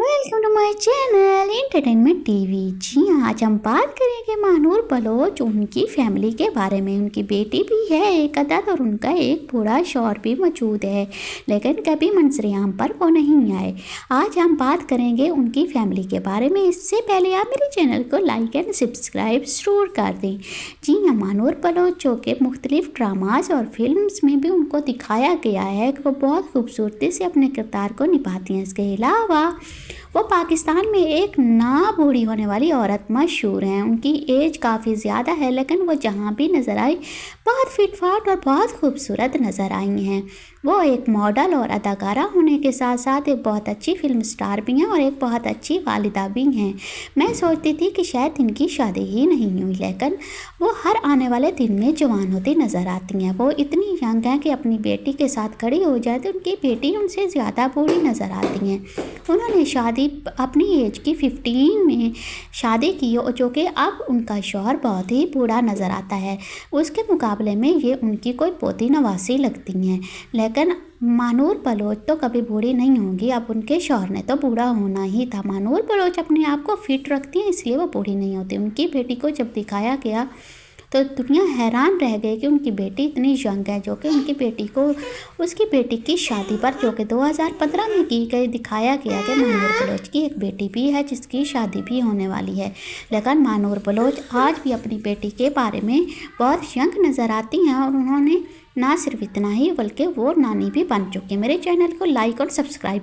Welcome to my channel entertainment TV. जी हाँ, आज हम बात करेंगे महानूर बलोच उनकी फैमिली के बारे में। उनकी बेटी भी है एक अदद और उनका एक बूढ़ा शौहर भी मौजूद है, लेकिन कभी मंजर-ए-आम पर वो नहीं आए। आज हम बात करेंगे उनकी फैमिली के बारे में। इससे पहले आप मेरे चैनल को लाइक एंड सब्सक्राइब ज़रूर कर दें। जी हाँ, महानूर बलोच जो कि मुख्तलिफ ड्रामाज और फिल्म्स में भी उनको दिखाया गया है कि वो बहुत खूबसूरती से अपने किरदार को निभाती हैं। इसके अलावा वो पाकिस्तान में एक ना बूढ़ी होने वाली औरत मशहूर हैं। उनकी एज काफ़ी ज़्यादा है, लेकिन वो जहाँ भी नज़र आई बहुत फिट फाट और बहुत खूबसूरत नज़र आई हैं। वो एक मॉडल और अदाकारा होने के साथ साथ एक बहुत अच्छी फिल्म स्टार भी हैं और एक बहुत अच्छी वालिदा भी हैं। मैं सोचती थी कि शायद इनकी शादी ही नहीं हुई, लेकिन वो हर आने वाले दिन में जवान होती नज़र आती हैं। वो इतनी यंग हैं कि अपनी बेटी के साथ खड़ी हो जाए तो उनकी बेटी उनसे ज़्यादा बूढ़ी नज़र आती हैं। उन्होंने शादी अपनी एज की 15 में शादी की, जो कि अब उनका शौहर बहुत ही बूढ़ा नज़र आता है। उसके मुकाबले में ये उनकी कोई पोती नवासी लगती हैं, लेकिन महानूर बलोच तो कभी बूढ़ी नहीं होंगी। अब उनके शौहर ने तो बूढ़ा होना ही था। महानूर बलोच अपने आप को फिट रखती हैं, इसलिए वो बूढ़ी नहीं होती। उनकी बेटी को जब दिखाया गया तो दुनिया हैरान रह गई कि उनकी बेटी इतनी यंग है, जो कि उनकी बेटी को उसकी बेटी की शादी पर जो कि 2015 में की गई दिखाया गया कि महानूर बलोच की एक बेटी भी है जिसकी शादी भी होने वाली है। लेकिन महानूर बलोच आज भी अपनी बेटी के बारे में बहुत यंग नज़र आती हैं और उन्होंने ना सिर्फ इतना ही बल्कि वो नानी भी बन चुकी है। मेरे चैनल को लाइक और सब्सक्राइब